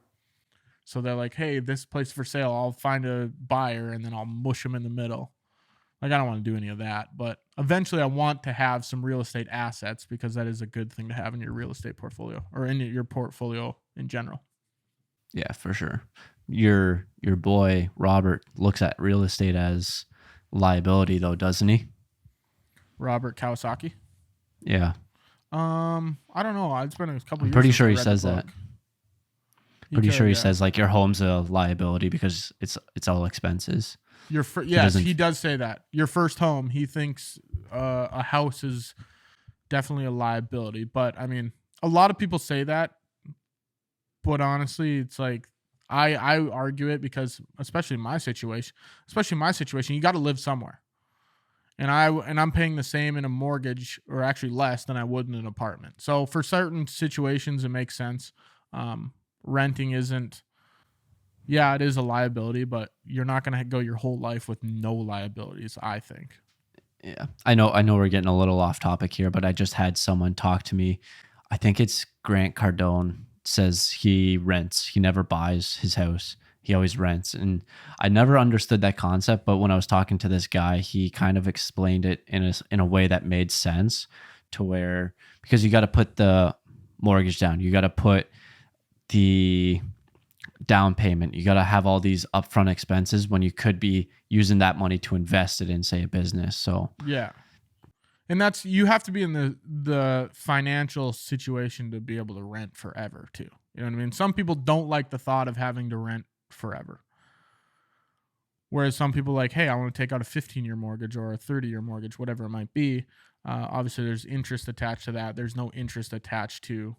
So they're like, hey, this place for sale, I'll find a buyer and then I'll mush them in the middle. Like, I don't want to do any of that. But eventually I want to have some real estate assets, because that is a good thing to have in your real estate portfolio, or in your portfolio in general. Yeah, for sure. Your boy, Robert, looks at real estate as liability though, doesn't he? Robert Kawasaki. Yeah. I don't know. It's been a couple I'm years pretty since sure I he read says the that. book. Pretty sure he Yeah. says like your home's a liability because it's all expenses. Yes, he does say that. Your first home, he thinks a house is definitely a liability. But I mean, a lot of people say that, but honestly, it's like I argue it because especially in my situation, you got to live somewhere. And I'm paying the same in a mortgage, or actually less than I would in an apartment. So for certain situations, it makes sense. Renting isn't. Yeah, it is a liability, but you're not going to go your whole life with no liabilities, I think. Yeah. I know we're getting a little off topic here, but I just had someone talk to me. I think it's Grant Cardone says he rents. He never buys his house. He always rents. And I never understood that concept, but when I was talking to this guy, he kind of explained it in a way that made sense, to where, because you got to put the mortgage down, you got to put the down payment, you got to have all these upfront expenses when you could be using that money to invest it in, say, a business. So Yeah. And that's, you have to be in the financial situation to be able to rent forever too. You know what I mean? Some people don't like the thought of having to rent forever. Whereas some people like, hey, I want to take out a 15-year mortgage or a 30-year mortgage, whatever it might be. Obviously, there's interest attached to that. There's no interest attached to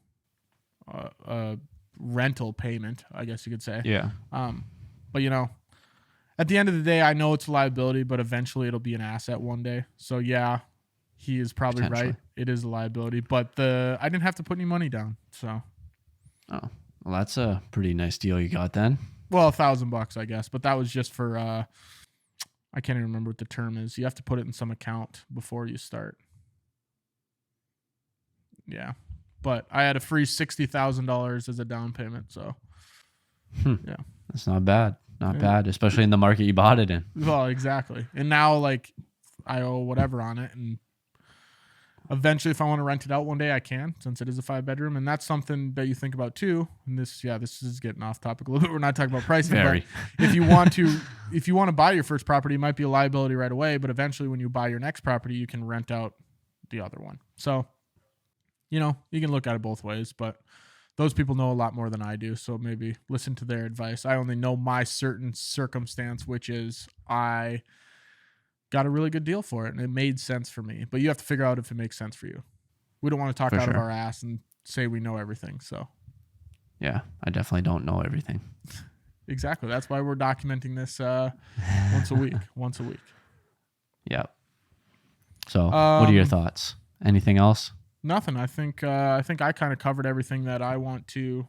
a rental payment, I guess you could say. yeah. But at the end of the day, I know it's a liability, but eventually it'll be an asset one day. So yeah, he is probably right. It is a liability, but I didn't have to put any money down. So, Oh, well, that's a pretty nice deal you got then. well, $1,000, I guess, but that was just for, I can't even remember what the term is. You have to put it in some account before you start. Yeah. But I had a free $60,000 as a down payment. So, yeah. That's not bad. Not bad, especially in the market you bought it in. Well, exactly. And now, like, I owe whatever on it. And eventually, if I want to rent it out one day, I can, since it is a 5-bedroom. And that's something that you think about too. And this is getting off topic a little bit. We're not talking about pricing. Very. But if you want to buy your first property, it might be a liability right away. But eventually, when you buy your next property, you can rent out the other one. So, you can look at it both ways. But those people know a lot more than I do, so maybe listen to their advice. I only know my certain circumstance, which is I got a really good deal for it, and it made sense for me. But you have to figure out if it makes sense for you. We don't want to talk out of our ass and say we know everything. So, yeah, I definitely don't know everything. Exactly. That's why we're documenting this once a week. Yeah. So, what are your thoughts? Anything else? Nothing. I think I kind of covered everything that I want to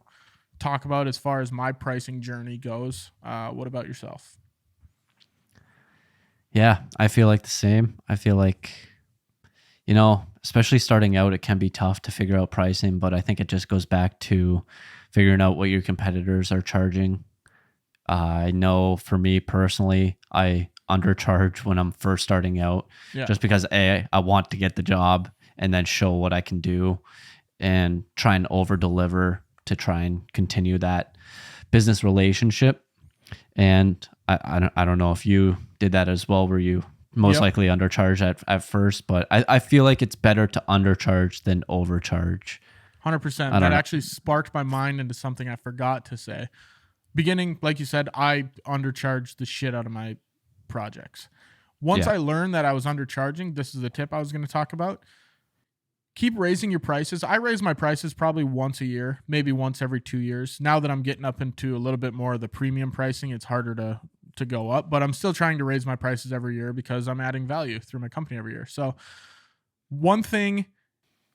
talk about as far as my pricing journey goes. What about yourself? Yeah, I feel like the same. I feel like, especially starting out, it can be tough to figure out pricing, but I think it just goes back to figuring out what your competitors are charging. I know for me personally, I undercharge when I'm first starting out, just because I want to get the job and then show what I can do and try and over deliver to try and continue that business relationship. And I don't know if you did that as well, where you most likely undercharge at first, but I feel like it's better to undercharge than overcharge. 100%. That actually sparked my mind into something I forgot to say. Beginning, like you said, I undercharged the shit out of my projects. Once I learned that I was undercharging, this is the tip I was going to talk about. Keep raising your prices. I raise my prices probably once a year, maybe once every 2 years. Now that I'm getting up into a little bit more of the premium pricing, it's harder to go up, but I'm still trying to raise my prices every year because I'm adding value through my company every year. So one thing,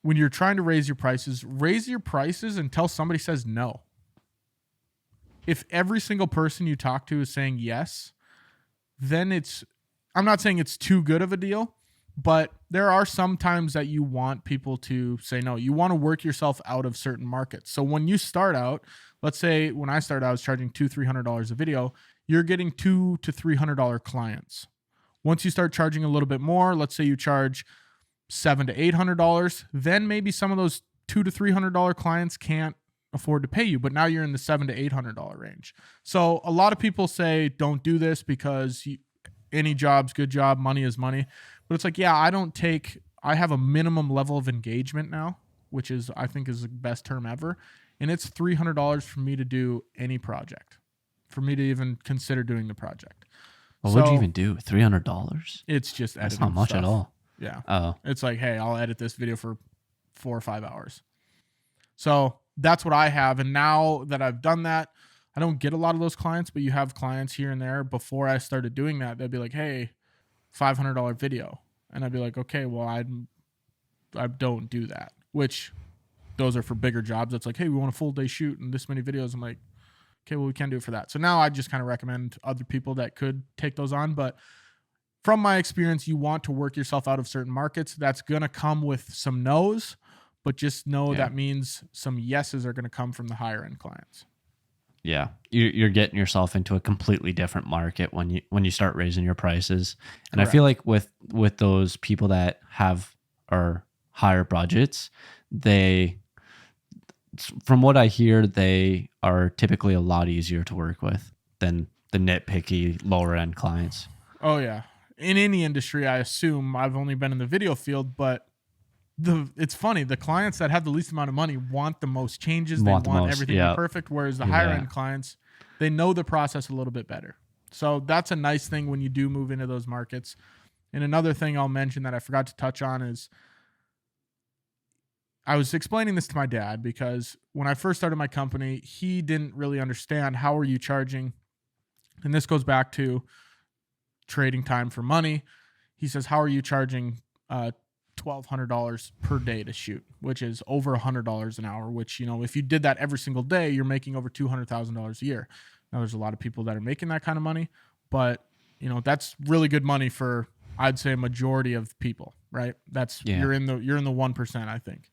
when you're trying to raise your prices until somebody says no. If every single person you talk to is saying yes, then I'm not saying it's too good of a deal, but there are some times that you want people to say no. You want to work yourself out of certain markets. So when you start out, let's say when I started, I was charging $200-$300 a video. You're getting $200 to $300 clients. Once you start charging a little bit more, let's say you charge $700 to $800, then maybe some of those $200 to $300 clients can't afford to pay you, but now you're in the $700 to $800 range. So a lot of people say don't do this because any job's good job, money is money. But it's like, yeah, I don't take I have a minimum level of engagement now, which is, I think, is the best term ever. And it's $300 for me to do any project, for me to even consider doing the project. What would you even do? $300? It's just editing. That's not much stuff. at all. Yeah. Oh. It's like, hey, I'll edit this video for 4 or 5 hours. So that's what I have. And now that I've done that, I don't get a lot of those clients, but you have clients here and there. Before I started doing that, they'd be like, hey, $500 video. And I'd be like, okay, well, I don't do that, which those are for bigger jobs. It's like, hey, we want a full day shoot and this many videos. I'm like, okay, well, we can't do it for that. So now I just kind of recommend other people that could take those on. But from my experience, you want to work yourself out of certain markets. That's going to come with some no's, but just know that means some yeses are going to come from the higher end clients. Yeah, you're getting yourself into a completely different market when you start raising your prices. And Correct. I feel like with those people that have or higher budgets, from what I hear, they are typically a lot easier to work with than the nitpicky lower end clients. Oh yeah, in any industry, I assume. I've only been in the video field, but it's funny. The clients that have the least amount of money want the most changes. They want everything to be perfect. Whereas the higher end clients, they know the process a little bit better. So that's a nice thing when you do move into those markets. And another thing I'll mention that I forgot to touch on is I was explaining this to my dad because when I first started my company, he didn't really understand how are you charging. And this goes back to trading time for money. He says, how are you charging $1,200 per day to shoot, which is over $100 an hour, which, you know, if you did that every single day, you're making over $200,000 a year. Now there's a lot of people that are making that kind of money, but you know, that's really good money for, I'd say, a majority of people, right? That's you're in the 1%, I think.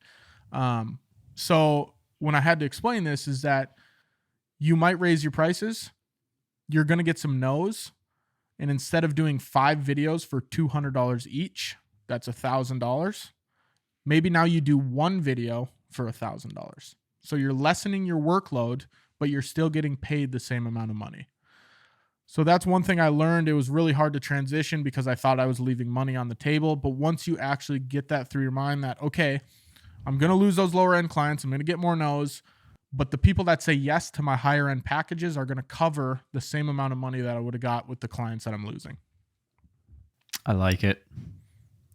So when I had to explain this is that you might raise your prices, you're going to get some no's. And instead of doing 5 videos for $200 each, that's $1,000. Maybe now you do 1 video for $1,000. So you're lessening your workload, but you're still getting paid the same amount of money. So that's one thing I learned. It was really hard to transition because I thought I was leaving money on the table. But once you actually get that through your mind that, okay, I'm going to lose those lower end clients. I'm going to get more no's. But the people that say yes to my higher end packages are going to cover the same amount of money that I would have got with the clients that I'm losing. I like it.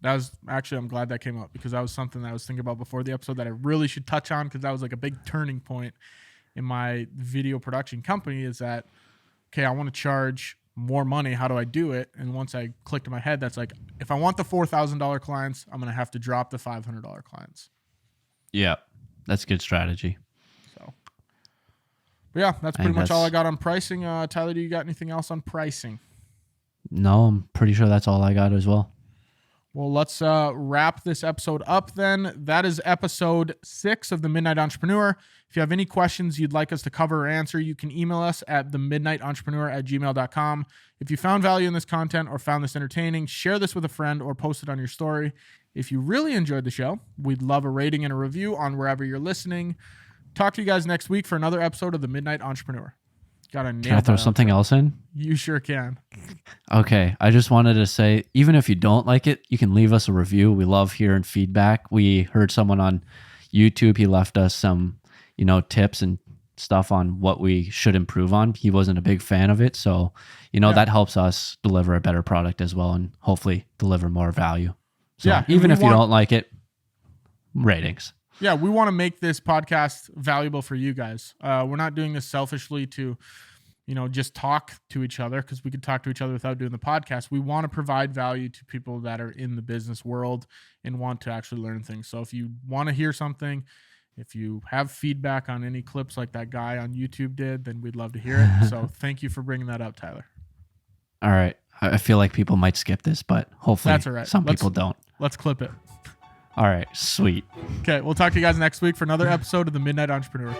That was actually, I'm glad that came up because that was something that I was thinking about before the episode that I really should touch on because that was like a big turning point in my video production company is that, okay, I want to charge more money. How do I do it? And once I clicked in my head, that's like, if I want the $4,000 clients, I'm going to have to drop the $500 clients. Yeah, that's a good strategy. But yeah, that's pretty much all I got on pricing. Tyler, do you got anything else on pricing? No, I'm pretty sure that's all I got as well. Well, let's wrap this episode up then. That is episode 6 of The Midnight Entrepreneur. If you have any questions you'd like us to cover or answer, you can email us at themidnightentrepreneur@gmail.com. If you found value in this content or found this entertaining, share this with a friend or post it on your story. If you really enjoyed the show, we'd love a rating and a review on wherever you're listening. Talk to you guys next week for another episode of The Midnight Entrepreneur. Can I throw something else in? You sure can. Okay. I just wanted to say, even if you don't like it, you can leave us a review. We love hearing feedback. We heard someone on YouTube. He left us some, tips and stuff on what we should improve on. He wasn't a big fan of it. So, that helps us deliver a better product as well and hopefully deliver more value. So even if you don't like it, ratings. Yeah, we want to make this podcast valuable for you guys. We're not doing this selfishly to, just talk to each other because we could talk to each other without doing the podcast. We want to provide value to people that are in the business world and want to actually learn things. So if you want to hear something, if you have feedback on any clips like that guy on YouTube did, then we'd love to hear it. So thank you for bringing that up, Tyler. All right. I feel like people might skip this, but hopefully that's all right. Some people don't. Let's clip it. All right, sweet. Okay, we'll talk to you guys next week for another episode of The Midnight Entrepreneur.